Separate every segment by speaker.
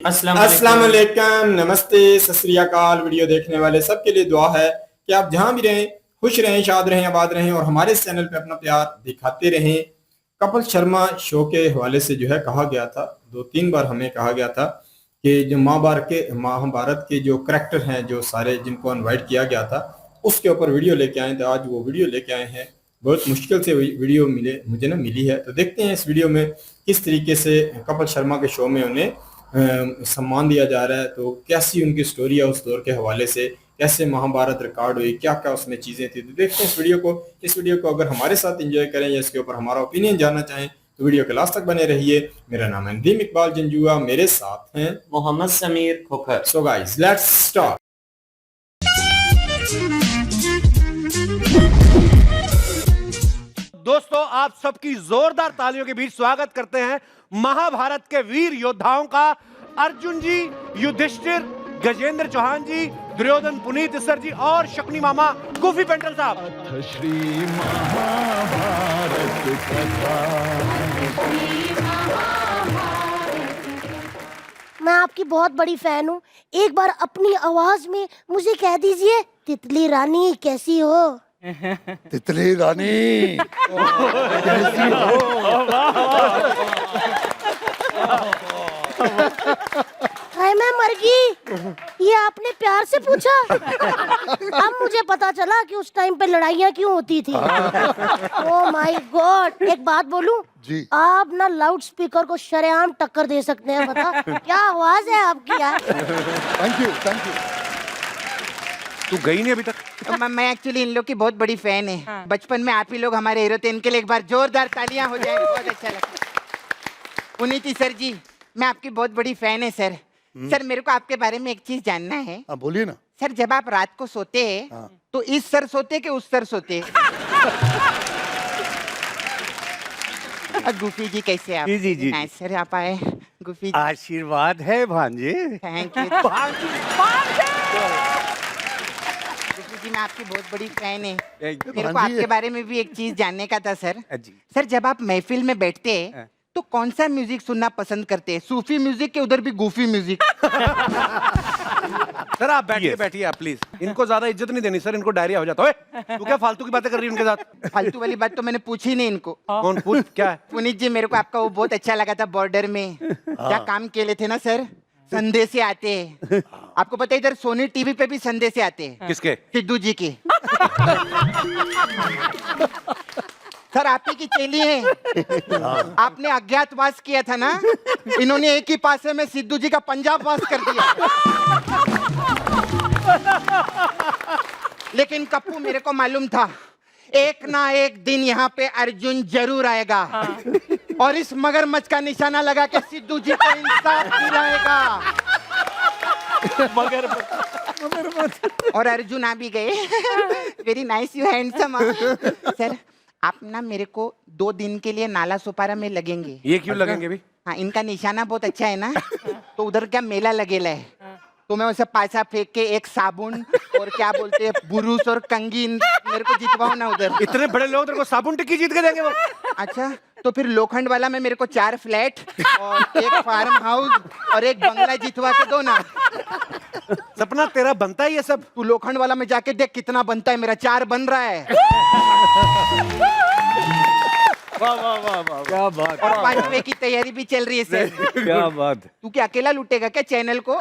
Speaker 1: अस्सलाम वालेकुम, नमस्ते, सत श्री अकाल। वीडियो देखने वाले सबके लिए दुआ है कि आप जहां भी रहें खुश रहें, शाद रहें, आबाद रहें और हमारे इस चैनल पे अपना प्यार दिखाते रहें। कपिल शर्मा शो के हवाले से जो है कहा गया था, 2-3 बार हमें कहा गया था कि जो महाभारत के जो करैक्टर हैं, जो सारे जिनको इनवाइट किया गया था, उसके ऊपर वीडियो लेके आए थे। आज वो वीडियो लेके आए हैं। बहुत मुश्किल से वीडियो मुझे मिली है। तो देखते हैं इस वीडियो में किस तरीके से कपिल शर्मा के शो में उन्हें सम्मान दिया जा रहा है। तो कैसी उनकी स्टोरी है उस दौर के हवाले से, कैसे महाभारत रिकॉर्ड हुई, क्या क्या उसमें चीजें थी। तो देखते हैं इस वीडियो को। इस वीडियो को अगर हमारे साथ एंजॉय करें या इसके ऊपर हमारा ओपिनियन जानना चाहें तो वीडियो के लास्ट तक बने रहिए। मेरा नाम है नदीम इकबाल जंजुआ, मेरे साथ हैं
Speaker 2: Mohammad Sameer Khokhar.
Speaker 1: So guys let's start.
Speaker 3: दोस्तों, आप सबकी जोरदार तालियों के बीच स्वागत करते हैं महाभारत के वीर योद्धाओं का। अर्जुन जी, युधिष्ठिर, गजेंद्र चौहान जी, दुर्योधन, पुनीत सर जी और शकुनी मामा गुफी पेंटल साहब।
Speaker 4: श्री महाभारत कथा।
Speaker 5: मैं आपकी बहुत बड़ी फैन हूँ। एक बार अपनी आवाज में मुझे कह दीजिए, तितली रानी कैसी हो?
Speaker 4: तितली रानी कैसी
Speaker 5: हाय मैं मर गई। ये आपने प्यार से पूछा? अब मुझे पता चला कि उस टाइम पे लड़ाइयाँ क्यों होती थी। Oh my God. एक बात बोलूं
Speaker 4: जी,
Speaker 5: आप ना लाउड स्पीकर को शरेआम टक्कर दे सकते हैं। बता क्या आवाज है आपकी यार।
Speaker 4: Thank you thank you.
Speaker 3: तू गई नहीं अभी तक?
Speaker 6: मैं एक्चुअली इन लोग की बहुत बड़ी फैन है। हाँ। बचपन में आप ही लोग हमारे हीरो थे। इनके लिए एक बार जोरदार तालियां हो जाए, बहुत अच्छा लगता। पुनीति सर जी, मैं आपकी बहुत बड़ी फैन है सर। सर, मेरे को आपके बारे में एक चीज जानना है।
Speaker 4: हाँ बोलिए ना।
Speaker 6: सर, जब आप रात को सोते हैं
Speaker 4: हाँ।
Speaker 6: तो इस सर सोते कि उस सर सोते? गुफी जी कैसे आप?
Speaker 3: जी।
Speaker 6: नाइस सर, आप आए। गुफी जी,
Speaker 3: आशीर्वाद है भांजे।
Speaker 6: Thank you. गुफी जी, मैं आपकी बहुत बड़ी फैन है। मेरे को
Speaker 4: भांजी
Speaker 6: आपके बारे में भी एक चीज जानने का था सर।
Speaker 3: जी।
Speaker 6: सर, जब आप महफिल में बैठते हैं तो कौन सा म्यूजिक सुनना पसंद करते हैं? सूफी म्यूजिक के उधर भी गोफी म्यूजिक?
Speaker 3: सर आप बैठिए आप प्लीज। इनको ज्यादा इज्जत नहीं देनी सर, इनको डायरिया हो जाता है। तू क्या फालतू की बातें कर रही है उनके साथ?
Speaker 6: फालतू वाली बात तो मैंने पूछी नहीं इनको।
Speaker 3: कौन पूछ? क्या है?
Speaker 6: पुनीत जी, मेरे को आपका वो बहुत अच्छा लगा था बॉर्डर में क्या काम किए थे ना सर। संदेशे आते हैं। आपको पता है इधर सोनी टीवी पे भी संदेशे आते हैं।
Speaker 3: किसके?
Speaker 6: सिद्धू जी के। सर, आप ही की चेली है। आपने अज्ञातवास किया था ना, इन्होंने एक ही पासे में सिद्धू जी का पंजाब वास कर दिया। लेकिन कप्पू, मेरे को मालूम था एक ना एक दिन यहाँ पे अर्जुन जरूर आएगा और इस मगरमच्छ का निशाना लगा के सिद्धू जी को इंसाफ दिलाएगा। और अर्जुन आ भी गए। Very nice, you handsome. Sir, आप ना मेरे को 2 दिन के लिए नाला सोपारा में लगेंगे।
Speaker 3: ये क्यों लगेंगे भी?
Speaker 6: हाँ, इनका निशाना बहुत अच्छा है ना। तो उधर क्या मेला लगेला है, तो मैं उसे पासा फेंक के एक साबुन और क्या बोलते हैं बुरुस और कंगी मेरे को जितवाओ ना उधर।
Speaker 3: इतने बड़े लोग तेरे को साबुन टिक्की जीत के देंगे वो?
Speaker 6: अच्छा, तो फिर लोखंड वाला में मेरे को 4 फ्लैट और एक फार्म हाउस और एक बंगला जितवा के दो ना।
Speaker 3: सपना तेरा बनता है ये सब?
Speaker 6: तू लोखंड वाला में जाके देख कितना बनता है, मेरा 4 बन रहा है।
Speaker 3: वाह वाह वाह वाह, क्या बात।
Speaker 6: और 5वें की तैयारी भी चल रही है सर।
Speaker 3: क्या बात।
Speaker 6: तू क्या अकेला लूटेगा क्या चैनल को?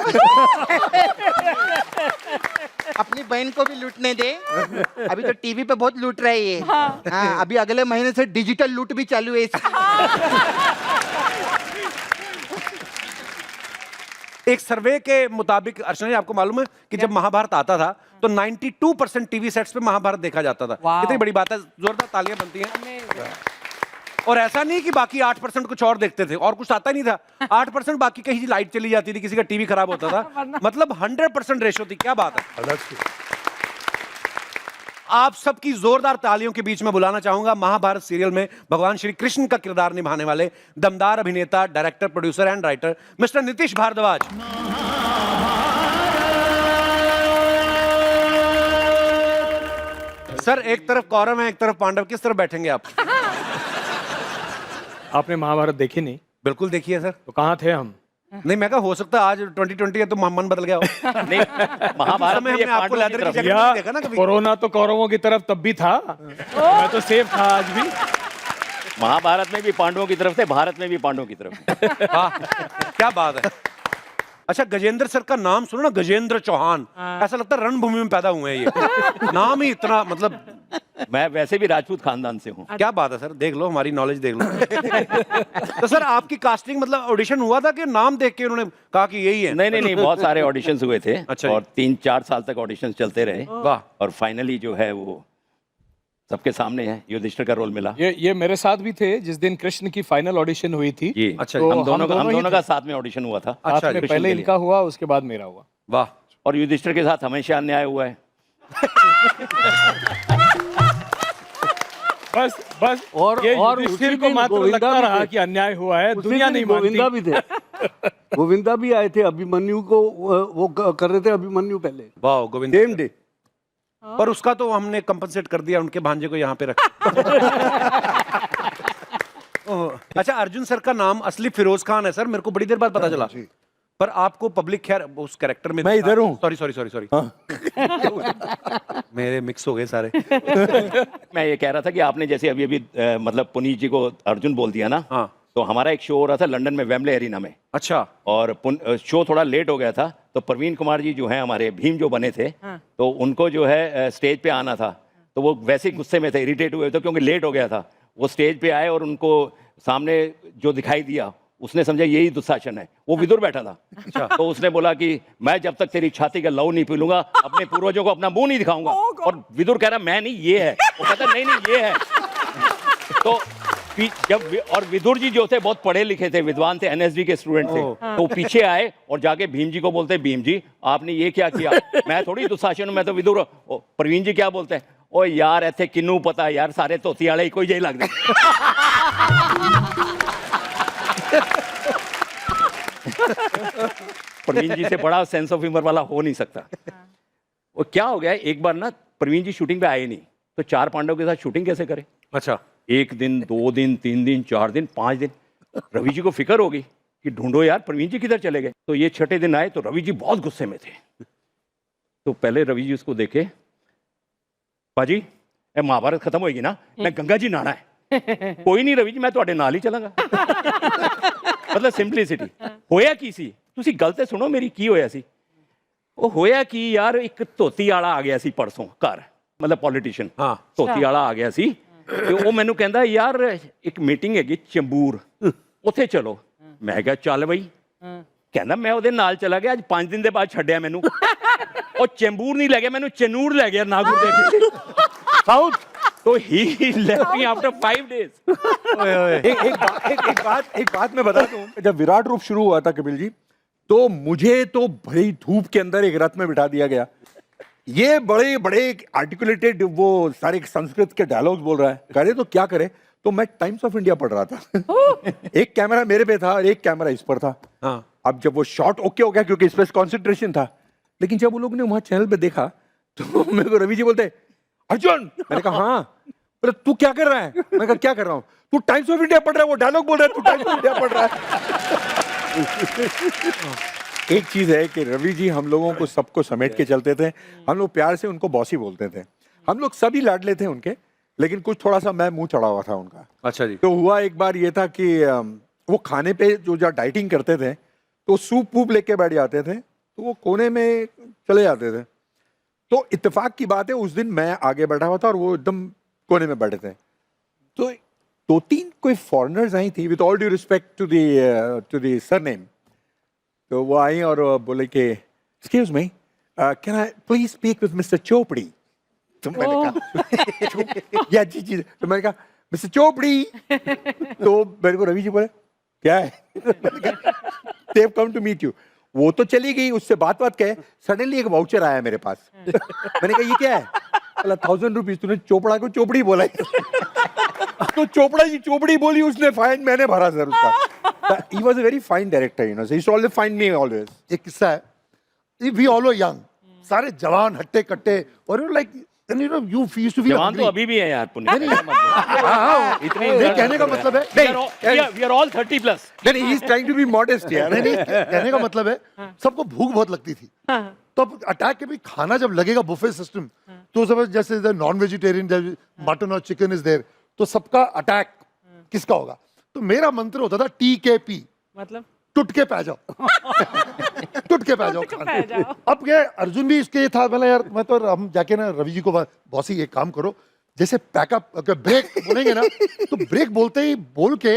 Speaker 6: अपनी बहन को भी लूटने दे। अभी तो टीवी पे बहुत लूट रहा है ये। हाँ, अभी अगले महीने से डिजिटल लूट भी चालू है इसकी।
Speaker 3: एक सर्वे के मुताबिक अर्चना जी, आपको मालूम है कि जब महाभारत आता था तो 92% टीवी सेट्स पे महाभारत देखा जाता था। कितनी बड़ी बात है, जोरदार तालियां बनती हैं। और ऐसा नहीं कि बाकी 8% कुछ और देखते थे और कुछ आता नहीं था। 8% बाकी कहीं लाइट चली जाती थी, किसी का टीवी खराब होता था। मतलब 100% रेशो थी। क्या बात है। आप सबकी जोरदार तालियों के बीच में बुलाना चाहूंगा महाभारत सीरियल में भगवान श्री कृष्ण का किरदार निभाने वाले दमदार अभिनेता, director, producer and writer mister Nitish Bharadwaj. Sir, एक तरफ कौरव है, एक तरफ पांडव, किस तरफ बैठेंगे आप?
Speaker 7: आपने महाभारत देखी नहीं?
Speaker 3: बिल्कुल देखिए सर।
Speaker 7: तो कहाँ थे हम?
Speaker 3: नहीं मैं कहा हो सकता है आज 2020 है तो मन बदल गया हो।
Speaker 2: नहीं, महाभारत
Speaker 3: समय
Speaker 2: में ये
Speaker 3: हमने आपको
Speaker 2: पांडवों की
Speaker 3: लेदर की
Speaker 2: तरफ
Speaker 3: जैकेट
Speaker 7: या
Speaker 3: में देखा ना कभी।
Speaker 7: कोरोना तो कौरवों की तरफ तब भी था, मैं तो सेफ था आज भी।
Speaker 2: महाभारत में भी पांडवों की तरफ थे, भारत में भी पांडवों की तरफ।
Speaker 3: हाँ क्या बात है। अच्छा गजेंद्र सर का नाम सुनो ना, गजेंद्र चौहान, ऐसा लगता है रणभूमि में पैदा हुए हैं ये। नाम ही इतना मतलब।
Speaker 2: मैं वैसे भी राजपूत खानदान से हूँ।
Speaker 3: क्या बात है सर, देख लो हमारी नॉलेज देख लो। तो सर आपकी कास्टिंग मतलब ऑडिशन हुआ था कि नाम देख के उन्होंने कहा कि यही है?
Speaker 2: नहीं नहीं नहीं, बहुत सारे ऑडिशंस हुए थे।
Speaker 3: अच्छा
Speaker 2: और 3-4 साल तक ऑडिशंस चलते रहे।
Speaker 3: वाह।
Speaker 2: और फाइनली जो है वो सबके सामने है, युधिष्ठिर का रोल मिला।
Speaker 7: ये मेरे साथ भी थे जिस दिन कृष्ण की फाइनल ऑडिशन हुई थी।
Speaker 2: जी
Speaker 3: अच्छा,
Speaker 2: हम
Speaker 7: तो
Speaker 2: दोनों
Speaker 7: ही
Speaker 2: का
Speaker 7: थे।
Speaker 2: साथ में ऑडिशन हुआ था।
Speaker 3: अच्छा,
Speaker 7: आपने
Speaker 2: कृष्ण
Speaker 7: पहले
Speaker 2: के लिए।
Speaker 7: इनका हुआ, उसके बाद मेरा हुआ।
Speaker 3: वाह।
Speaker 2: और युधिष्ठिर के साथ हमेशा अन्याय हुआ है।
Speaker 7: बस
Speaker 8: और
Speaker 7: ये
Speaker 8: और
Speaker 7: युधिष्ठिर
Speaker 8: उसी
Speaker 7: को
Speaker 8: दिन
Speaker 7: मात्र
Speaker 8: गोविंदा
Speaker 7: लगता
Speaker 8: भी
Speaker 7: रहा
Speaker 8: थे।
Speaker 7: कि अन्याय हुआ है,
Speaker 8: उसी
Speaker 7: दुनिया
Speaker 8: दिन
Speaker 7: नहीं मानती।
Speaker 8: गोविंदा भी थे। गोविंदा भी आए थे, अभिमन्यु को वो कर रहे थे, अभिमन्यु पहले
Speaker 3: वाह गोविंद।
Speaker 8: Same day.
Speaker 3: पर उसका तो हमने कंपनसेट कर दिया, उनके भांजे को यहाँ पे रख। ओह, अच्छा अर्जुन सर का नाम असली फिरोज खान है सर, मेरे को बड़ी देर बाद पता चला। पर आपको पब्लिक खैर उस कैरेक्टर में
Speaker 4: मैं इधर हूँ।
Speaker 3: सॉरी मेरे मिक्स हो गए सारे।
Speaker 2: मैं ये कह रहा था कि आपने जैसे अभी अभी मतलब पुनीत जी को अर्जुन बोल दिया ना।
Speaker 3: हाँ।
Speaker 2: तो हमारा एक शो हो रहा था लंदन में, वेम्बले एरिना में।
Speaker 3: अच्छा।
Speaker 2: और शो थोड़ा लेट हो गया था, तो प्रवीण कुमार जी जो हैं हमारे भीम जो बने थे, तो उनको जो है स्टेज पे आना था। तो वो वैसे ही गुस्से में थे, इरिटेट हुए थे क्योंकि लेट हो गया था। वो स्टेज पे आए और उनको सामने जो दिखाई दिया उसने समझा यही दुशासन है। वो विदुर बैठा था। अच्छा। तो उसने बोला कि मैं जब तक तेरी छाती का लहू नहीं पी लूंगा अपने पूर्वजों को अपना मुंह नहीं दिखाऊंगा। और विदुर कह रहा मैं नहीं, ये है। वो कहता नहीं नहीं ये है। तो और विदुर जी जो थे बहुत पढ़े लिखे थे, विद्वान थे, एनएसडी के स्टूडेंट थे। तो पीछे आए और जाके भीम जी को बोलते, भीम जी आपने ये क्या किया? मैं थोड़ी दुशासन हूं, मैं तो विदुर। प्रवीण जी क्या बोलते हैं, ओ यार ऐसे किन्नू पता है यार, सारे तोती वाले ही कोई यही लगते। प्रवीण जी से बड़ा सेंस ऑफ ह्यूमर वाला हो नहीं सकता। वो क्या हो गया, एक बार ना प्रवीण जी शूटिंग पे आए नहीं, तो 4 पांडवों के साथ शूटिंग कैसे करे?
Speaker 3: अच्छा।
Speaker 2: 1 दिन 2 दिन 3 दिन 4 दिन 5 दिन। रवि जी को फिक्र होगी कि ढूंढो यार प्रवीण जी किधर चले गए। तो ये 6ठे दिन आए तो रवि जी बहुत गुस्से में थे। तो पहले रवि जी उसको देखे, पाजी ये महाभारत खत्म होगी ना, मैं गंगा जी नहाना है। कोई नहीं रवि जी, मैं ਤੁਹਾਡੇ ਨਾਲ ही चलांगा। मतलब सिंपलिसिटी। होया की सी, तुसी गल ते सुनो मेरी, की होया सी? ਉਹ ਹੋਇਆ ਕੀ ਯਾਰ, ਇੱਕ ਧੋਤੀ ਵਾਲਾ ਆ ਗਿਆ ਸੀ ਪਰਸੋਂ ਘਰ, ਮਤਲਬ ਪੋਲੀਟੀਸ਼ੀਅਨ।
Speaker 3: ਹਾਂ।
Speaker 2: ਧੋਤੀ ਵਾਲਾ ਆ ਗਿਆ ਸੀ ਤੇ ਉਹ ਮੈਨੂੰ ਕਹਿੰਦਾ ਯਾਰ ਇੱਕ ਮੀਟਿੰਗ ਹੈਗੀ ਚੰਬੂਰ, ਉੱਥੇ ਚਲੋ। ਮੈਂ ਕਿਹਾ ਚੱਲ ਬਈ। ਕਹਿੰਦਾ ਮੈਂ ਉਹਦੇ ਨਾਲ ਚਲਾ ਗਿਆ, ਅੱਜ 5 ਦਿਨ ਦੇ ਬਾਅਦ ਛੱਡਿਆ ਮੈਨੂੰ। ਉਹ ਚੰਬੂਰ ਨਹੀਂ ਲੈ ਗਿਆ ਮੈਨੂੰ, ਚਨੂਰ ਲੈ ਗਿਆ ਨਾਗੁਰ ਦੇ साउथ। तो ही left me after 5 days।
Speaker 4: एक बात मैं बता दूं, जब विराट रूप शुरू हुआ था कपिल जी, तो मुझे तो बड़ी धूप के अंदर एक रथ में बिठा दिया गया। ये बड़े बड़े आर्टिकुलेटेड वो सारे संस्कृत के डायलॉग्स बोल रहा है, करे तो क्या करे। तो मैं टाइम्स ऑफ इंडिया पढ़ रहा था। एक कैमरा मेरे पे था और एक कैमरा इस पर था।
Speaker 3: हाँ।
Speaker 4: अब जब वो शॉट ओके हो गया क्योंकि इस पर कॉन्सेंट्रेशन था, लेकिन जब वो लोग ने वहां चैनल पे देखा तो मेरे को रवि जी बोलते अर्जुन, मैंने कहा हाँ। बोले तू क्या कर रहा है? मैंने कहा क्या कर रहा हूँ? तू टाइम्स ऑफ इंडिया पढ़ रहा है, वो डायलॉग बोल रहा है, तू टाइम्स ऑफ इंडिया पढ़ रहा है। एक चीज है कि रवि जी हम लोगों को सबको समेट के चलते थे। हम लोग प्यार से उनको बॉसी बोलते थे। हम लोग सभी लाडले थे उनके, लेकिन कुछ थोड़ा सा मैं मुंह चढ़ा हुआ था उनका।
Speaker 3: अच्छा जी।
Speaker 4: तो हुआ एक बार ये था कि वो खाने पे जो डाइटिंग करते थे तो सूप वूप लेके बैठ जाते थे, तो वो कोने में चले जाते थे। तो इत्तेफाक की बात है उस दिन मैं आगे बैठा हुआ था और वो एकदम कोने में बैठे थे। तो 2-3 कोई फॉरेनर्स आई थी, with all due respect to the surname. तो वो आई और बोले कि excuse me, can I please speak with mister Chopri? तो मैंने कहा या जी। तो मैंने कहा मिस्टर चोपड़ी। तो मेरे को रवि जी बोले क्या है? They have come to meet you. वो तो चली गई, उससे बात कहे, सडनली एक वाउचर आया मेरे पास। मैंने कहा ये क्या है? 1000 रुपीज। तूने चोपड़ा को चोपड़ी बोला है। तो चोपड़ा जी चोपड़ी बोली, उसने फाइन मैंने भरा सर उसका। He was a very fine director, you know, he always find me always.
Speaker 9: एक किस्सा है, वी ऑल वर यंग, सारे जवान हट्टे कट्टे, और like and you know you used to feel
Speaker 2: जवान तो
Speaker 9: hungry.
Speaker 2: अभी भी है यार पुण्य इतनी
Speaker 9: नहीं, कहने का मतलब है
Speaker 2: वी आर ऑल 30 प्लस
Speaker 4: नहीं, he is trying to be modest यार।
Speaker 9: नहीं कहने का मतलब है सबको भूख बहुत लगती थी तो अब अटैक के भी खाना जब लगेगा बुफे सिस्टम तो सब जैसे नॉन वेजिटेरियन मटन और चिकन इज देयर तो सबका अटैक किसका होगा? तो मेरा मंत्र होता था TKP,
Speaker 10: मतलब
Speaker 9: टुट के पै जाओ टुट के पै जाओ खाने। अब क्या अर्जुन भी इसके था बोला यार मैं तो हम जाके ना रवि जी को बॉस ही एक काम करो जैसे पैकअप ब्रेक बोलेंगे ना तो ब्रेक बोलते ही बोल के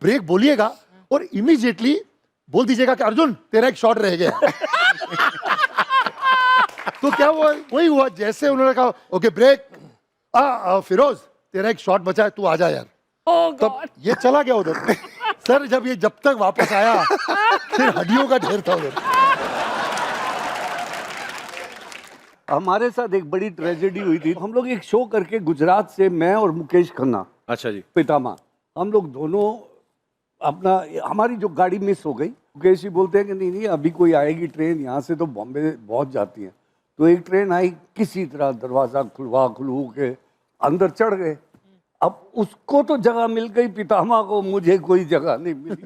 Speaker 9: ब्रेक बोलिएगा और इमीडिएटली बोल दीजिएगा कि अर्जुन तेरा एक शॉट रह गया। तो क्या हुआ वही हुआ जैसे उन्होंने कहा ओके ब्रेक फिरोज तेरा एक शॉट बचा है तू आ जा यार। तब ये चला गया उधर सर जब तक वापस आया फिर हड्डियों का ढेर था उधर।
Speaker 8: हमारे साथ एक बड़ी ट्रेजेडी हुई थी। हम लोग एक शो करके गुजरात से मैं और मुकेश खन्ना,
Speaker 3: अच्छा जी,
Speaker 8: पितामा, हम लोग दोनों अपना हमारी जो गाड़ी मिस हो गई। मुकेश जी बोलते हैं कि नहीं अभी कोई आएगी ट्रेन, यहाँ से तो बॉम्बे बहुत जाती है। तो एक ट्रेन आई, किसी तरह दरवाज़ा खुलवा के अंदर चढ़ गए। अब उसको तो जगह मिल गई, पितामा को मुझे कोई जगह नहीं मिली।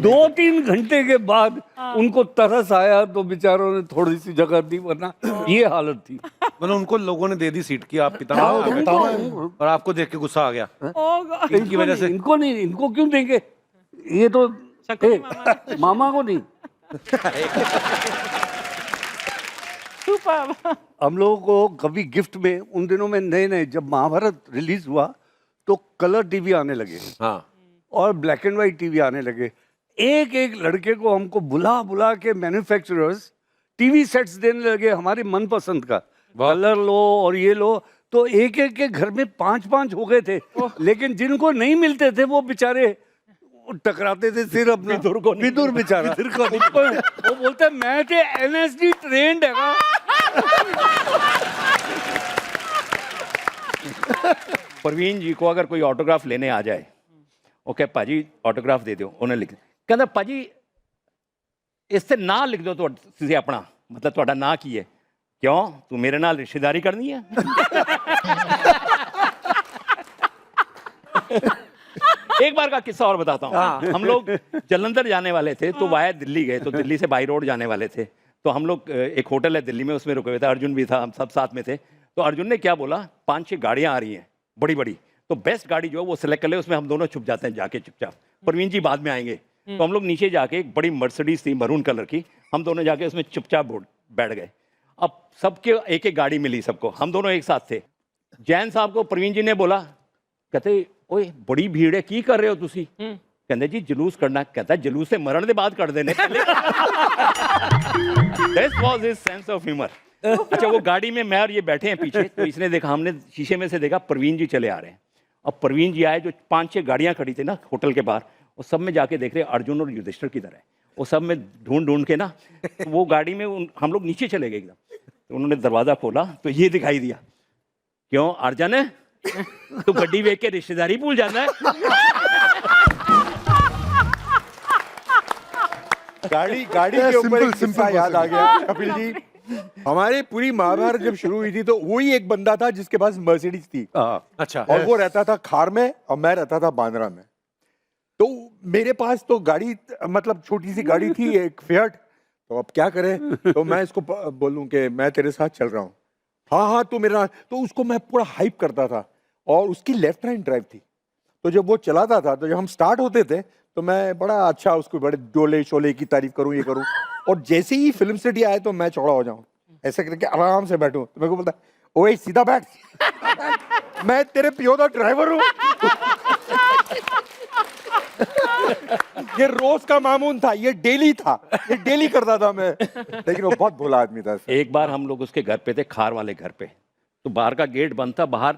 Speaker 8: 2-3 घंटे के बाद उनको तरस आया तो बेचारों ने थोड़ी सी जगह दी, वरना ये हालत थी।
Speaker 3: मतलब उनको लोगों ने दे दी सीट की, आप पितामा और आपको देख के गुस्सा आ गया इनकी वजह से।
Speaker 8: इनको नहीं, इनको क्यों देंगे? ये तो मामा को नहीं। हम लोगों को कभी गिफ्ट में उन दिनों में नए जब महाभारत रिलीज हुआ तो कलर टीवी आने लगे,
Speaker 3: हाँ,
Speaker 8: और ब्लैक एंड व्हाइट टीवी आने लगे। एक लड़के को हमको बुला के मैन्युफैक्चरर्स टीवी सेट्स देने लगे हमारे मनपसंद का, कलर लो और ये लो। तो एक के घर में 5-5 हो गए थे, लेकिन जिनको नहीं मिलते थे वो बेचारे टकराते थे सिर अपने विदुर बेचारा वो बोलते मैं थे NSD ट्रेंड है।
Speaker 2: परवीन जी को अगर कोई ऑटोग्राफ लेने आ जाए, ओके पाजी ऑटोग्राफ दे दो, उन्हें लिख कहता पाजी इससे ना लिख दो तो तुझे अपना मतलब ਤੁਹਾਡਾ ना की है, क्यों तू मेरे नाल रिश्तेदारी करनी है? एक बार का किस्सा और बताता हूँ। हम लोग जलंधर जाने वाले थे तो वाया दिल्ली गए, तो दिल्ली से बाई रोड जाने वाले थे। तो हम लोग एक होटल है दिल्ली में, उसमें रुके हुए थे, अर्जुन भी था, हम सब साथ में थे। तो अर्जुन ने क्या बोला, 5-6 गाड़ियाँ आ रही हैं बड़ी बड़ी, तो बेस्ट गाड़ी जो है वो सिलेक्ट कर ले, उसमें हम दोनों छुप जाते हैं जाके चुपचाप, परवीन जी बाद में आएंगे। तो हम लोग नीचे जाके एक बड़ी मर्सिडीज थी मरून कलर की, हम दोनों जाके उसमें चुपचाप बैठ गए। अब सबके एक गाड़ी मिली सबको, हम दोनों एक साथ थे। जैन साहब को परवीन जी ने बोला, कहते ओए बड़ी भीड़ है की कर रहे हो तुसी? कहते जी जलूस करना। कहता जलूस से मरण के बाद कर देने। This was his sense of humor। अच्छा वो गाड़ी में मैं और ये बैठे हैं पीछे, तो इसने देखा, हमने शीशे में से देखा परवीन जी चले आ रहे हैं। अब परवीन जी आए, जो 5-6 गाड़ियां खड़ी थी ना होटल के बाहर, वो सब में जाके देख रहे अर्जुन और युधिष्ठिर किधर है। वो सब में ढूंढ के ना वो गाड़ी में हम लोग नीचे चले गए एकदम। तो उन्होंने दरवाजा खोला तो ये दिखाई दिया, क्यों अर्जुन है तो गड्डी वेख के रिश्तेदारी भूल जाना है।
Speaker 4: गाड़ी के ऊपर एक किस्सा याद आ गया कपिल जी। हमारे पूरी महाभारत जब शुरू हुई थी तो वही एक बंदा था जिसके पास मर्सिडीज थी।
Speaker 3: अच्छा,
Speaker 4: और वो रहता था खार में और मैं रहता था बांद्रा में। तो मेरे पास तो गाड़ी मतलब छोटी सी गाड़ी थी, एक फिएट। तो अब क्या करें, तो मैं इसको बोलूं कि मैं तेरे साथ चल रहा हूँ, हाँ तू मेरा, तो उसको मैं पूरा हाइप करता था। और उसकी लेफ्ट हैंड ड्राइव थी, तो जब वो चलाता था तो जब हम स्टार्ट होते थे तो मैं बड़ा अच्छा उसको बड़े डोले शोले की तारीफ करूं, ये करूं। और जैसे ही फिल्म सिटी आए तो मैं चौड़ा हो जाऊं, ऐसे करके आराम से बैठूं। तो मेरे को बोलता ओए सीधा बैठ, मैं तेरे पियो का ड्राइवर हूं। ये रोज का मामून था, ये डेली था, ये डेली करता था मैं। लेकिन वो बहुत भोला आदमी था।
Speaker 2: एक बार हम लोग उसके घर पे थे, खार वाले घर पे, तो बाहर का गेट बंद था, बाहर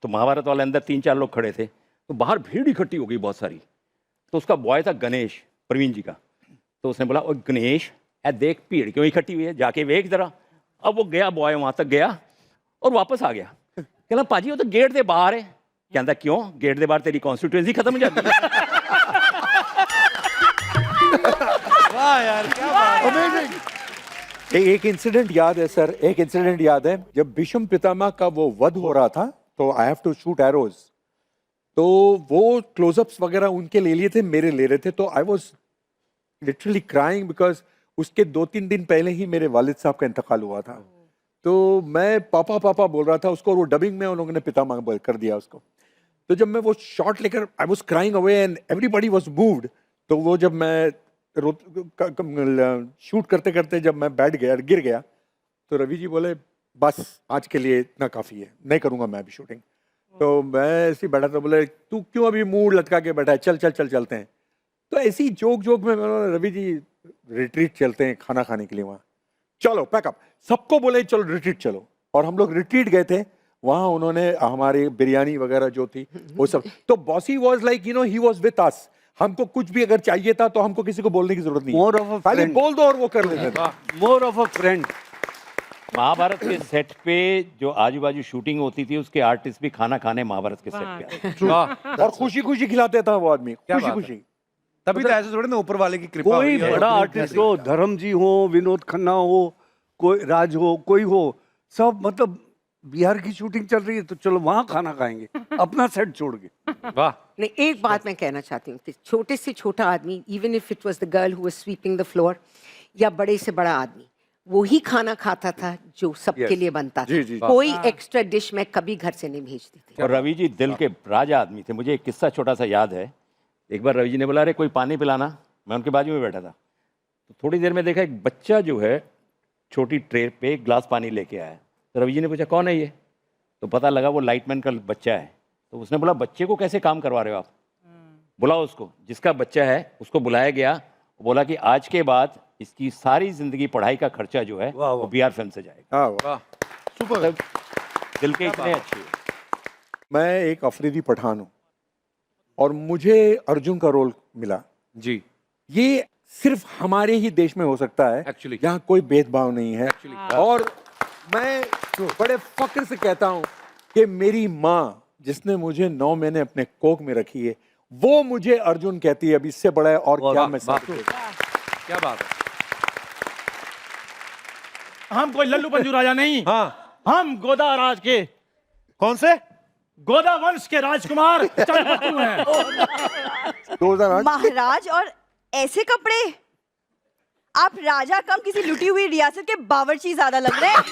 Speaker 2: तो महाभारत वाले अंदर 3-4 लोग खड़े थे, तो बाहर भीड़ इकट्ठी हो गई बहुत सारी। तो उसका बॉय था गणेश, परवीन जी का। तो उसने बोला ओ गणेश ए देख भीड़ क्यों इकट्ठी हुई है, जाके वेख जरा। अब वो गया, बॉय वहां तक गया और वापस आ गया। कहना पाजी वो तो गेट के बाहर है। कहता क्यों, गेट के बाहर तेरी कॉन्स्टिट्यूएंसी खत्म हो जाती है।
Speaker 3: वाह यार क्या बात।
Speaker 9: अमेजिंग।
Speaker 4: एक इंसिडेंट याद है सर, एक इंसिडेंट याद है जब भीष्म पितामह का वो वध हो रहा था, तो I have to shoot arrows, तो वो क्लोजअप्स वगैरह उनके ले लिए थे, मेरे ले रहे थे, तो I was literally crying because उसके 2-3 दिन पहले ही मेरे वालिद साहब का इंतकाल हुआ था। तो मैं पापा पापा बोल रहा था उसको, और वो डबिंग में उन लोगों ने पितामह बोल कर दिया उसको। तो जब मैं वो शॉट लेकर I was crying away and everybody was moved, तो वो जब मैं शूट करते करते जब मैं बैठ गया, गिर गया, तो रवि जी बोले बस आज के लिए इतना काफ़ी है, नहीं करूँगा मैं अभी शूटिंग। तो मैं ऐसे ही बैठा था, बोले तू क्यों अभी मुंह लटका के बैठा है, चल चल चल चलते हैं। तो ऐसी जोक जोक में मैंने रवि जी रिट्रीट चलते हैं खाना खाने के लिए, वहाँ चलो पैकअप, सबको बोले चलो रिट्रीट चलो, और हम लोग रिट्रीट गए थे। वहाँ उन्होंने हमारी बिरयानी वगैरह जो थी वो सब, तो bossy was like you know he was with us, हमको कुछ भी अगर चाहिए था तो हमको किसी को बोलने की जरूरत नहीं,
Speaker 8: More of a
Speaker 4: खाली
Speaker 8: friend.
Speaker 4: बोल दो और वो कर लेते थे।
Speaker 8: More of a friend.
Speaker 2: Mahabharata के सेट पे जो आजू बाजू शूटिंग होती थी उसके आर्टिस्ट भी खाना खाने महाभारत के सेट पे आते थे।
Speaker 3: वाह,
Speaker 4: और खुशी खुशी खिलाते था वो आदमी,
Speaker 3: क्या
Speaker 4: खुशी
Speaker 3: बात है।
Speaker 4: खुशी।
Speaker 3: तभी तो ऐसे थोड़े ना ऊपर वाले की कृपा
Speaker 8: कोई
Speaker 3: हुई है।
Speaker 8: बड़ा आर्टिस्ट हो, धर्म जी हो, विनोद खन्ना हो, कोई राज हो, कोई हो, सब मतलब बिहार की शूटिंग चल रही है तो चलो वहां खाना खाएंगे अपना सेट छोड़ के।
Speaker 3: वाह,
Speaker 10: नहीं, एक बात मैं कहना चाहती हूँ कि छोटे से छोटा आदमी, even if it was the girl who was sweeping the floor, या बड़े से बड़ा आदमी, वो ही खाना खाता था जो सबके
Speaker 4: Yes.
Speaker 10: लिए बनता था।
Speaker 4: जी, जी, जी।
Speaker 10: कोई एक्स्ट्रा डिश मैं कभी घर से नहीं भेजती थी।
Speaker 2: और रवि जी दिल के राजा आदमी थे। मुझे एक किस्सा छोटा सा याद है। एक बार रवि जी ने बोला अरे कोई पानी पिलाना, मैं उनके बाजू में बैठा था, तो थोड़ी देर में देखा एक बच्चा जो है छोटी ट्रे पे एक गिलास पानी लेके आया। तो रवि जी ने पूछा कौन है ये, तो पता लगा वो लाइटमैन का बच्चा है। तो उसने बोला बच्चे को कैसे काम करवा रहे हो आप, बुलाओ उसको। जिसका बच्चा है उसको बुलाया गया, बोला कि आज के बाद इसकी सारी जिंदगी पढ़ाई का खर्चा जो है
Speaker 3: वाह,
Speaker 2: वो बिहार फिल्म से जाएगा।
Speaker 4: हाँ,
Speaker 3: वाह,
Speaker 9: सुपर।
Speaker 2: दिल के इतने अच्छे।
Speaker 4: मैं एक अफरीदी पठान हूँ और मुझे अर्जुन का रोल मिला।
Speaker 3: जी,
Speaker 4: ये सिर्फ हमारे ही देश में हो सकता है
Speaker 3: Actually.
Speaker 4: जहाँ कोई भेदभाव नहीं है।
Speaker 3: Actually.
Speaker 4: और मैं बड़े फक्र से कहता हूँ कि मेरी माँ जिसने मुझे 9 महीने अपने कोख में रखी है, वो मुझे अर्जुन कहती है। अब इससे बड़ा है और क्या मैं साबित करूं?
Speaker 3: क्या बात है।
Speaker 7: हम कोई लल्लू पंजू राजा नहीं,
Speaker 3: हाँ,
Speaker 7: हम गोदा राज के,
Speaker 3: कौन से?
Speaker 7: गोदा वंश के राजकुमार चंद्रबत्तु हैं।
Speaker 4: 2008
Speaker 11: महाराज, और ऐसे कपड़े, आप राजा कम किसी लुटी हुई रियासत के बावर्ची ज्यादा लग रहे हैं।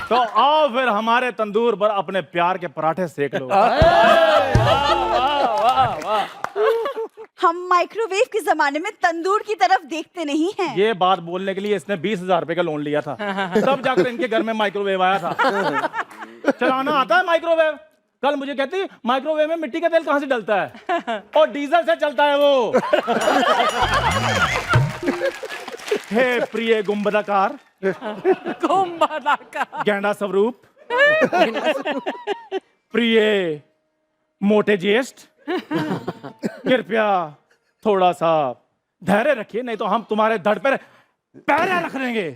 Speaker 7: तो आओ फिर हमारे तंदूर पर अपने प्यार के पराठे सेक लो।
Speaker 11: हम माइक्रोवेव के जमाने में तंदूर की तरफ देखते नहीं हैं।
Speaker 7: ये बात बोलने के लिए इसने 20,000 रुपए का लोन लिया था, तब जाकर इनके घर में माइक्रोवेव आया था। चलाना आता है माइक्रोवेव। कल मुझे कहती माइक्रोवेव में मिट्टी का तेल कहां से डलता है, और डीजल से चलता है वो। हे प्रिय गुंबदाकार, गेंडा स्वरूप, प्रिय मोटे ज्येष्ठ, कृपया थोड़ा सा धैर्य रखिए, नहीं तो हम तुम्हारे धड़ पर पैर रख देंगे।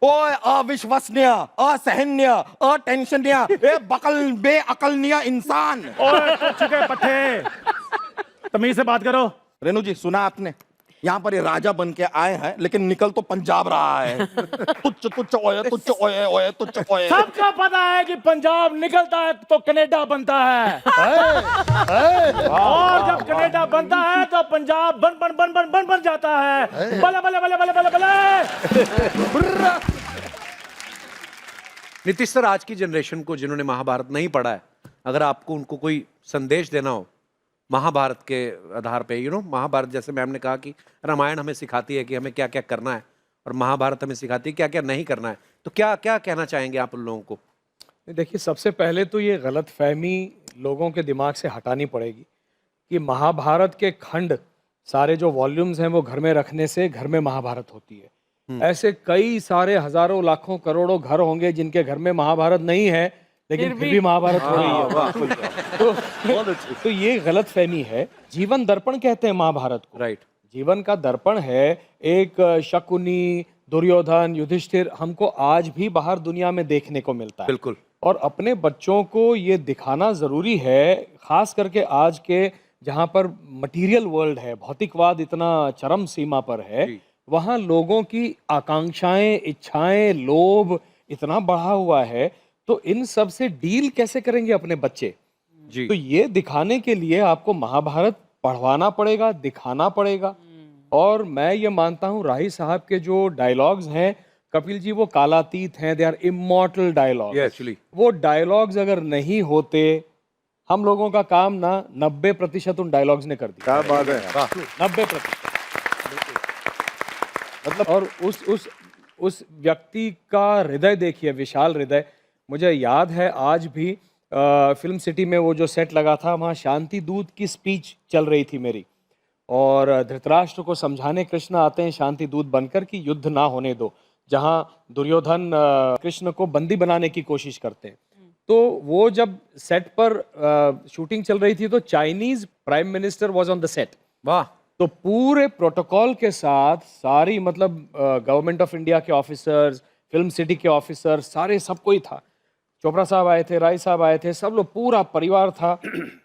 Speaker 1: ओए अविश्वसनीय, असहनीय, अटेंशनीय, ए बकल बेअकलनीय इंसान।
Speaker 7: ओए चुके पट्टे, तमीज से बात करो।
Speaker 1: रेनू जी सुना आपने, यहाँ पर ये राजा बन के आए हैं लेकिन निकल तो पंजाब रहा है। तुच्छ तुच्छ ओए, तुच्छ ओए ओए, तुच्छ ओए।
Speaker 7: सबको पता है कि पंजाब निकलता है तो कनाडा बनता है, और जब कनाडा बनता है तो पंजाब बन बन बन बन बन बन जाता है। बले बले बले बले बले बले।
Speaker 3: नीतीश सर, आज की जनरेशन को जिन्होंने महाभारत नहीं पढ़ा है, अगर आपको उनको कोई संदेश देना हो महाभारत के आधार पे, महाभारत, जैसे मैम ने कहा कि रामायण हमें सिखाती है कि हमें क्या क्या करना है, और महाभारत हमें सिखाती है क्या क्या नहीं करना है, तो क्या क्या कहना चाहेंगे आप उन लोगों को?
Speaker 12: देखिए, सबसे पहले तो ये गलत फहमी लोगों के दिमाग से हटानी पड़ेगी कि महाभारत के खंड, सारे जो वॉल्यूम्स हैं वो घर में रखने से घर में महाभारत होती है। ऐसे कई सारे हजारों लाखों करोड़ों घर होंगे जिनके घर में महाभारत नहीं है, लेकिन फिर भी महाभारत हो रही है। तो ये गलत फहमी है। जीवन दर्पण कहते हैं महाभारत को।
Speaker 3: राइट।
Speaker 12: जीवन का दर्पण है। एक शकुनी, दुर्योधन, युधिष्ठिर हमको आज भी बाहर दुनिया में देखने को मिलता है।
Speaker 3: बिल्कुल।
Speaker 12: और अपने बच्चों को ये दिखाना जरूरी है, खास करके आज के जहाँ पर मटेरियल वर्ल्ड है, भौतिकवाद इतना चरम सीमा पर है, वहाँ लोगों की आकांक्षाएं, इच्छाएं, लोभ इतना बढ़ा हुआ है, तो इन सब से डील कैसे करेंगे अपने बच्चे?
Speaker 3: जी
Speaker 12: तो ये दिखाने के लिए आपको महाभारत पढ़वाना पड़ेगा, दिखाना पड़ेगा। और मैं ये मानता हूँ राही साहब के जो डायलॉग्स हैं, कपिल जी वो कालातीत हैं, they are immortal dialogue.
Speaker 3: Actually
Speaker 12: वो डायलॉग्स अगर नहीं होते, हम लोगों का काम ना 90% उन डायलॉग्स ने कर दिया।
Speaker 4: क्या बात है।
Speaker 12: 90%। मतलब और उस व्यक्ति का हृदय देखिए, विशाल हृदय। मुझे याद है आज भी फिल्म सिटी में वो जो सेट लगा था, वहाँ शांति दूत की स्पीच चल रही थी मेरी, और धृतराष्ट्र को समझाने कृष्ण आते हैं शांति दूत बनकर कि युद्ध ना होने दो, जहाँ दुर्योधन कृष्ण को बंदी बनाने की कोशिश करते हैं। तो वो जब सेट पर शूटिंग चल रही थी, तो Chinese prime minister was on the set.
Speaker 3: वाह।
Speaker 12: तो पूरे प्रोटोकॉल के साथ सारी मतलब गवर्नमेंट ऑफ इंडिया के ऑफिसर्स, फिल्म सिटी के ऑफिसर, सारे सब कोई था। चोपड़ा साहब आए थे, राय साहब आए थे, सब लोग, पूरा परिवार था।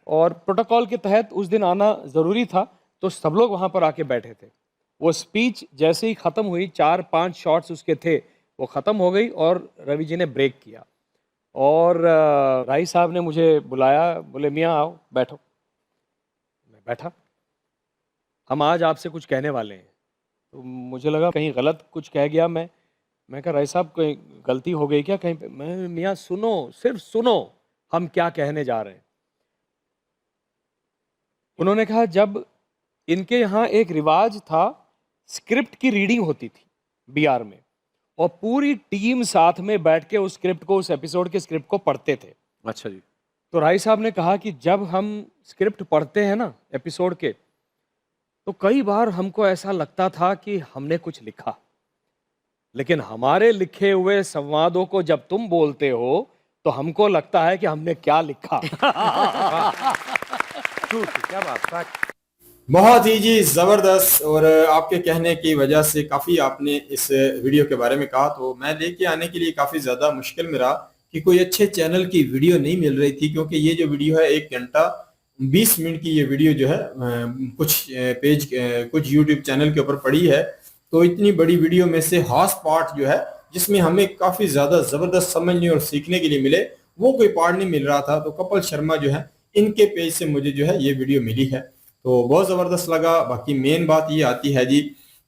Speaker 12: और प्रोटोकॉल के तहत उस दिन आना ज़रूरी था, तो सब लोग वहाँ पर आके बैठे थे। वो स्पीच जैसे ही ख़त्म हुई, 4-5 शॉट्स उसके थे, वो ख़त्म हो गई और रवि जी ने ब्रेक किया। और राय साहब ने मुझे बुलाया, बोले मियाँ आओ बैठो। मैं बैठा। हम आज आपसे कुछ कहने वाले हैं। तो मुझे लगा कहीं गलत कुछ कह गया मैं कहा राय साहब कोई गलती हो गई क्या कहीं पे? मैं मियाँ सुनो, सिर्फ सुनो हम क्या कहने जा रहे हैं। उन्होंने कहा जब इनके यहाँ एक रिवाज था, स्क्रिप्ट की रीडिंग होती थी बीआर में, और पूरी टीम साथ में बैठ के उस स्क्रिप्ट को, उस एपिसोड के स्क्रिप्ट को पढ़ते थे।
Speaker 3: अच्छा जी।
Speaker 12: तो राय साहब ने कहा कि जब हम स्क्रिप्ट पढ़ते हैं ना एपिसोड के, तो कई बार हमको ऐसा लगता था कि हमने कुछ लिखा, लेकिन हमारे लिखे हुए संवादों को जब तुम बोलते हो तो हमको लगता है कि हमने क्या लिखा।
Speaker 3: क्या बात।
Speaker 1: बहुत ही जी जबरदस्त। और आपके कहने की वजह से काफी आपने इस वीडियो के बारे में कहा, तो मैं लेके आने के लिए काफी ज्यादा मुश्किल में रहा कि कोई अच्छे चैनल की वीडियो नहीं मिल रही थी, क्योंकि ये जो वीडियो है 1 घंटा 20 मिनट की ये वीडियो जो है कुछ यूट्यूब चैनल के ऊपर पड़ी है। तो इतनी बड़ी वीडियो में से हाफ पार्ट जो है, जिसमें हमें काफी ज्यादा जबरदस्त समझने और सीखने के लिए मिले, वो कोई पार्ट नहीं मिल रहा था। तो कपिल शर्मा जो है, इनके पेज से मुझे जो है ये वीडियो मिली है, तो बहुत जबरदस्त लगा। बाकी मेन बात ये आती है जी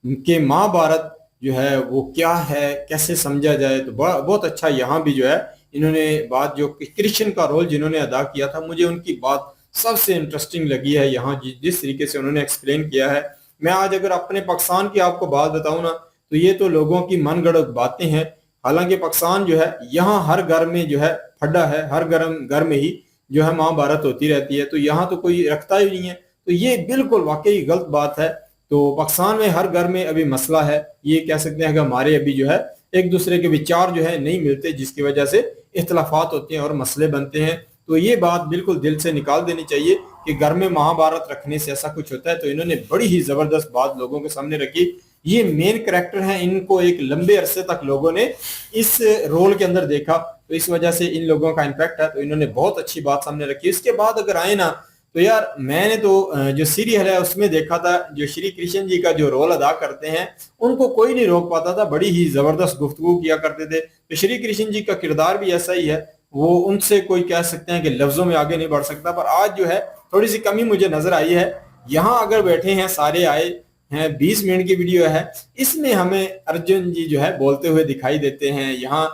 Speaker 1: कि महाभारत जो है वो क्या है, कैसे समझा जाए, तो बहुत अच्छा यहाँ भी जो है इन्होंने बात, जो कृष्ण का रोल जिन्होंने अदा किया था, मुझे उनकी बात सबसे इंटरेस्टिंग लगी है। यहाँ जिस तरीके से उन्होंने एक्सप्लेन किया है, मैं आज अगर अपने पाकिस्तान की आपको बात बताऊं ना, तो ये तो लोगों की मनगढ़ंत बातें हैं। हालांकि पाकिस्तान जो है, यहाँ हर घर में जो है फड्डा है, हर घर में ही जो है महाभारत होती रहती है, तो यहाँ तो कोई रखता ही नहीं है। तो ये बिल्कुल वाकई गलत बात है। तो पाकिस्तान में हर घर में अभी मसला है, ये कह सकते हैं कि हमारे अभी जो है एक दूसरे के विचार जो है नहीं मिलते, जिसकी वजह से इख्तलाफात होते हैं और मसले बनते हैं। तो ये बात बिल्कुल दिल से निकाल देनी चाहिए कि घर में महाभारत रखने से ऐसा कुछ होता है। तो इन्होंने बड़ी ही जबरदस्त बात लोगों के सामने रखी। ये मेन कैरेक्टर हैं, इनको एक लंबे अरसे तक लोगों ने इस रोल के अंदर देखा, तो इस वजह से इन लोगों का इम्पैक्ट है। तो इन्होंने बहुत अच्छी बात सामने रखी। इसके बाद अगर आए ना, तो यार मैंने तो जो सीरियल है उसमें देखा था, जो श्री कृष्ण जी का जो रोल अदा करते हैं उनको कोई नहीं रोक पाता था, बड़ी ही जबरदस्त गुफ्तगू किया करते थे। तो श्री कृष्ण जी का किरदार भी ऐसा ही है, वो उनसे कोई कह सकते हैं कि लफ्जों में आगे नहीं बढ़ सकता। पर आज जो है थोड़ी सी कमी मुझे नजर आई है। यहाँ अगर बैठे हैं, सारे आए हैं, 20 मिनट की वीडियो है, इसमें हमें अर्जुन जी जो है बोलते हुए दिखाई देते हैं। यहाँ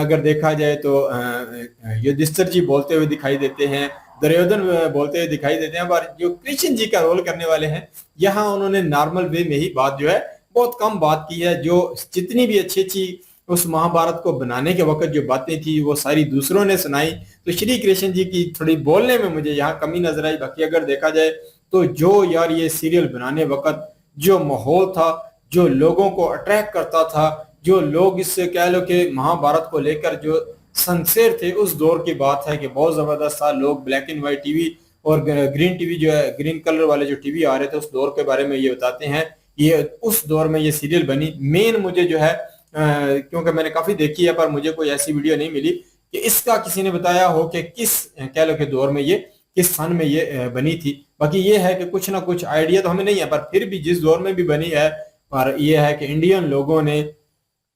Speaker 1: अगर देखा जाए तो युधिष्ठिर जी बोलते हुए दिखाई देते हैं, दुर्योधन बोलते हुए दिखाई देते हैं। पर जो कृष्ण जी का रोल करने वाले हैं, यहाँ उन्होंने नॉर्मल वे में ही बात जो है बहुत कम बात की है। जो जितनी भी अच्छी उस महाभारत को बनाने के वक्त जो बातें थी वो सारी दूसरों ने सुनाई। तो श्री कृष्ण जी की थोड़ी बोलने में मुझे यहाँ कमी नजर आई। बाकी अगर देखा जाए तो जो यार ये सीरियल बनाने वक्त जो माहौल था, जो लोगों को अट्रैक्ट करता था, जो लोग इससे कह लो कि महाभारत को लेकर जो संसेर थे, उस दौर की बात है कि बहुत जबरदस्त था। लोग ब्लैक एंड व्हाइट टीवी और ग्रीन टीवी जो है, ग्रीन कलर वाले जो टीवी आ रहे थे, उस दौर के बारे में ये बताते हैं। ये उस दौर में ये सीरियल बनी। मेन मुझे जो है क्योंकि मैंने काफी देखी है, पर मुझे कोई ऐसी वीडियो नहीं मिली कि इसका किसी ने बताया हो कि किस कह लो के दौर में ये, किस सन में ये बनी थी। बाकी ये है कि कुछ ना कुछ आइडिया तो हमें नहीं है, पर फिर भी जिस दौर में भी बनी है पर यह है कि इंडियन लोगों ने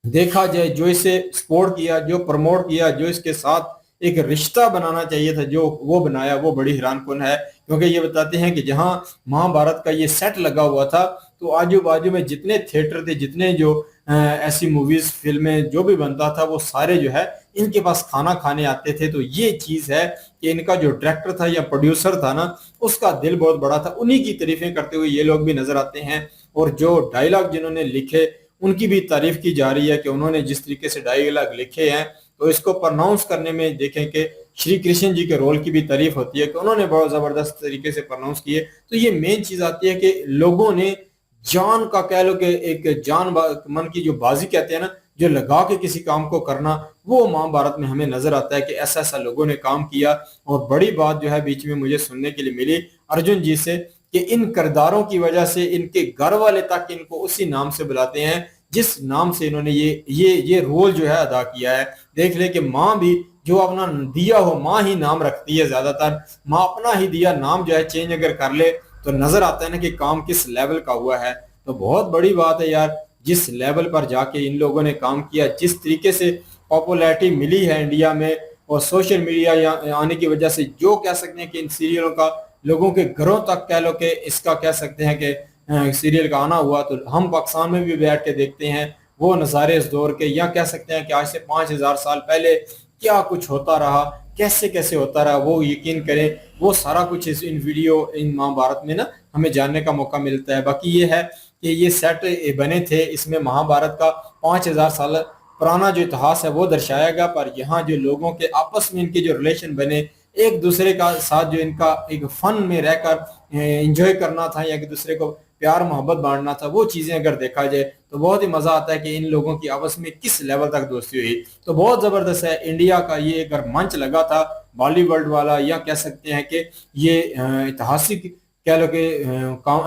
Speaker 1: देखा जाए जो इसे सपोर्ट किया, जो प्रमोट किया, जो इसके साथ एक रिश्ता बनाना चाहिए था, जो वो बनाया, वो बड़ी हैरानकुन है। क्योंकि ये बताते हैं कि जहां महाभारत का ये सेट लगा हुआ था तो आजू बाजू में जितने थिएटर थे, जितने जो ऐसी मूवीज फिल्में जो भी बनता था, वो सारे जो है इनके पास खाना खाने आते थे। तो ये चीज है कि इनका जो डायरेक्टर था या प्रोड्यूसर था ना, उसका दिल बहुत बड़ा था। उन्हीं की तारीफें करते हुए ये लोग भी नजर आते हैं। और जो डायलॉग जिन्होंने लिखे उनकी भी तारीफ की जा रही है कि उन्होंने जिस तरीके से डायलॉग लिखे हैं, तो इसको प्रोनाउंस करने में देखें कि श्री कृष्ण जी के रोल की भी तारीफ होती है कि उन्होंने बहुत जबरदस्त तरीके से प्रोनाउंस किए। तो ये मेन चीज आती है कि लोगों ने जान का, कह लो कि एक जान मन की जो बाजी कहते हैं ना, जो लगा के किसी काम को करना, वो महाभारत में हमें नजर आता है कि ऐसा ऐसा लोगों ने काम किया। और बड़ी बात जो है बीच में मुझे सुनने के लिए मिली अर्जुन जी से कि इन किरदारों की वजह से इनके घर वाले तक इनको उसी नाम से बुलाते हैं जिस नाम से इन्होंने ये रोल जो है अदा किया है। देख ले कि माँ भी जो अपना दिया हो, माँ ही नाम रखती है ज्यादातर। माँ अपना ही दिया नाम जो है चेंज अगर कर ले तो नजर आता है ना कि काम किस लेवल का हुआ है। तो बहुत बड़ी बात है यार, जिस लेवल पर जाके इन लोगों ने काम किया, जिस तरीके से पॉपुलैरिटी मिली है इंडिया में और सोशल मीडिया आने की वजह से, जो कह सकते हैं कि इन सीरियलों का लोगों के घरों तक, कह लो कि इसका कह सकते हैं कि सीरियल का आना हुआ, तो हम पाकिस्तान में भी बैठ के देखते हैं वो नज़ारे इस दौर के, या कह सकते हैं कि आज से 5000 साल पहले क्या कुछ होता रहा, कैसे कैसे होता रहा, वो यकीन करें वो सारा कुछ इन वीडियो, इन महाभारत में ना हमें जानने का मौका मिलता है। बाकी ये है कि ये सेट बने थे, इसमें महाभारत का 5000 साल पुराना जो इतिहास है वो दर्शाया गया। पर यहाँ जो लोगों के आपस में इनके जो रिलेशन बने, एक दूसरे का साथ जो इनका एक फन में रहकर एंजॉय करना था या एक दूसरे को प्यार मोहब्बत बांटना था, वो चीजें अगर देखा जाए तो बहुत ही मजा आता है कि इन लोगों की आपस में किस लेवल तक दोस्ती हुई। तो बहुत जबरदस्त है। इंडिया का ये अगर मंच लगा था बॉलीवुड वाला, या कह सकते हैं कि ये ऐतिहासिक, कह लो कि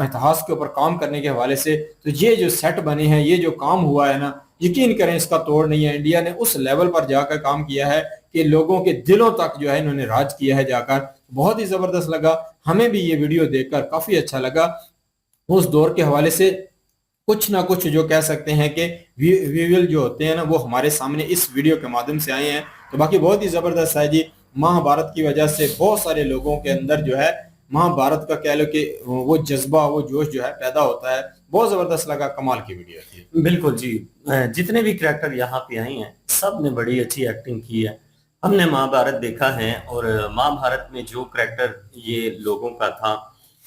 Speaker 1: इतिहास के ऊपर काम करने के हवाले से, तो ये जो सेट बने हैं, ये जो काम हुआ है ना, यकीन करें इसका तोड़ नहीं है। इंडिया ने उस लेवल पर जाकर काम किया है कि लोगों के दिलों तक जो है इन्होंने राज किया है जाकर। बहुत ही जबरदस्त लगा, हमें भी ये वीडियो देखकर काफी अच्छा लगा। उस दौर के हवाले से कुछ ना कुछ जो कह सकते हैं कि विजुअल जो होते हैं ना, वो हमारे सामने इस वीडियो के माध्यम से आए हैं। तो बाकी बहुत ही जबरदस्त है जी। महाभारत की वजह से बहुत सारे लोगों के अंदर जो है महाभारत का, कह लो कि वो जज्बा, वो जोश जो है पैदा होता है। बहुत जबरदस्त लगा, कमाल की वीडियो थी।
Speaker 13: बिल्कुल जी, जितने भी करैक्टर यहाँ पे आए हैं सब ने बड़ी अच्छी एक्टिंग की है। हमने महाभारत देखा है और महाभारत में जो करैक्टर ये लोगों का था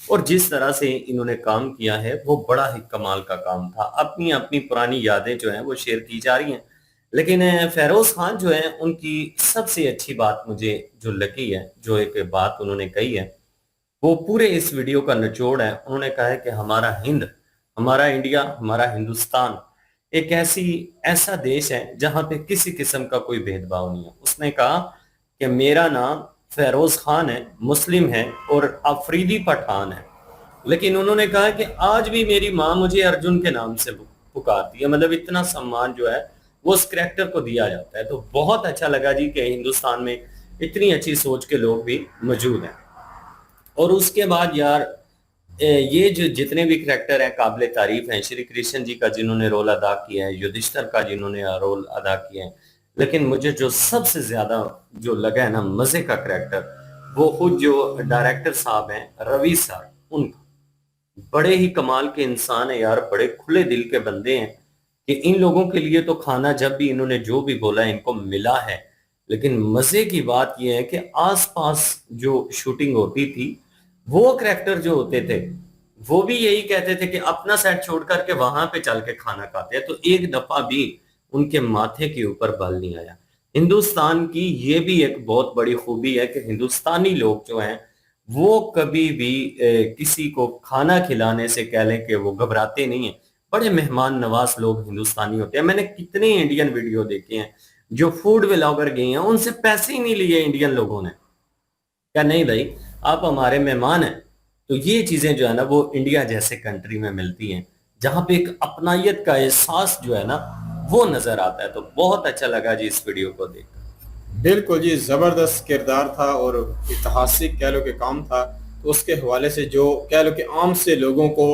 Speaker 13: और जिस तरह से इन्होंने काम किया है वो बड़ा ही कमाल का काम था। अपनी अपनी पुरानी यादें जो हैं वो शेयर की जा रही हैं, लेकिन फेरोज खान जो है उनकी सबसे अच्छी बात मुझे जो लगी है, जो एक बात उन्होंने कही है, वो पूरे इस वीडियो का निचोड़ है। उन्होंने कहा है कि हमारा हिंद, हमारा इंडिया, हमारा हिंदुस्तान एक ऐसा देश है जहां पे किसी किस्म का कोई भेदभाव नहीं है। उसने कहा कि मेरा नाम फेरोज खान है, मुस्लिम है और अफरीदी पठान है, लेकिन उन्होंने कहा कि आज भी मेरी माँ मुझे अर्जुन के नाम से पुकारती है। मतलब इतना सम्मान जो है वो उस करैक्टर को दिया जाता है। तो बहुत अच्छा लगा जी कि हिंदुस्तान में इतनी अच्छी सोच के लोग भी मौजूद हैं। और उसके बाद यार ये जो जितने भी करैक्टर हैं काबिल तारीफ हैं। श्री कृष्ण जी का जिन्होंने रोल अदा किया है, युधिष्ठिर का जिन्होंने रोल अदा किया है, लेकिन मुझे जो सबसे ज्यादा जो लगा है ना मजे का करैक्टर, वो खुद जो डायरेक्टर साहब हैं रवि सर, उनका बड़े ही कमाल के इंसान है यार, बड़े खुले दिल के बंदे हैं कि इन लोगों के लिए तो खाना जब भी इन्होंने जो भी बोला इनको मिला है। लेकिन मजे की बात यह है कि आसपास जो शूटिंग होती थी वो करैक्टर जो होते थे वो भी यही कहते थे कि अपना सेट छोड़ करके वहां पे चल के खाना खाते हैं। तो एक दफा भी उनके माथे के ऊपर बल नहीं आया। हिंदुस्तान की ये भी एक बहुत बड़ी खूबी है कि हिंदुस्तानी लोग जो हैं वो कभी भी किसी को खाना खिलाने से कह लें कि वो घबराते नहीं है। बड़े मेहमान नवाज लोग हिंदुस्तानी होते हैं। मैंने कितने इंडियन वीडियो देखे हैं जो फूड व्लॉगर गए हैं, उनसे पैसे ही नहीं लिए इंडियन लोगों ने, क्या नहीं भाई आप हमारे मेहमान हैं। तो ये चीजें जो है ना वो इंडिया जैसे कंट्री में मिलती हैं जहां पे एक अपनायत का एहसास जो है ना वो नजर आता है। तो बहुत अच्छा लगा जी इस वीडियो को देखकर।
Speaker 1: बिल्कुल जी, जबरदस्त किरदार था और ऐतिहासिक कह लो कि काम था। तो उसके हवाले से जो कह लो कि आम से लोगों को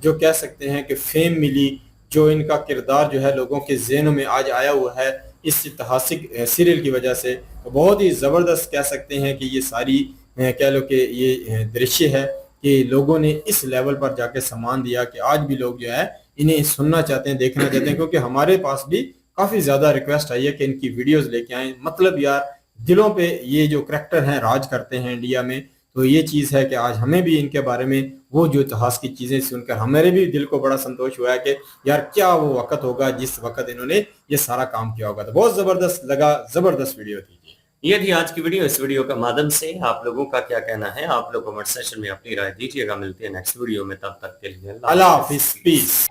Speaker 1: जो कह सकते हैं कि फेम मिली, जो इनका किरदार जो है लोगों के ज़हनों में आज आया हुआ है इस ऐतिहासिक सीरियल की वजह से, तो बहुत ही ज़बरदस्त कह सकते हैं कि ये सारी कह लो कि ये दृश्य है कि लोगों ने इस लेवल पर जाके सम्मान दिया कि आज भी लोग जो है इन्हें सुनना चाहते हैं, देखना चाहते हैं, क्योंकि हमारे पास भी काफ़ी ज़्यादा रिक्वेस्ट आई है कि इनकी वीडियोस लेके आएँ। मतलब यार दिलों पे ये जो करैक्टर हैं राज करते हैं इंडिया में, तो ये चीज़ है कि आज हमें भी इनके बारे में वो जो इतिहास की चीज़ें सुनकर हमारे भी दिल को बड़ा संतोष हुआ है कि यार क्या वो वक्त होगा जिस वक्त इन्होंने ये सारा काम किया होगा। तो बहुत ज़बरदस्त लगा, ज़बरदस्त वीडियो थी।
Speaker 13: ये थी आज की वीडियो। इस वीडियो के माध्यम से आप लोगों का क्या कहना है, आप लोग कमेंट सेक्शन में अपनी राय दीजिएगा। मिलते हैं नेक्स्ट वीडियो में, तब तक के लिए
Speaker 1: अल्लाह हाफिज़, पीस।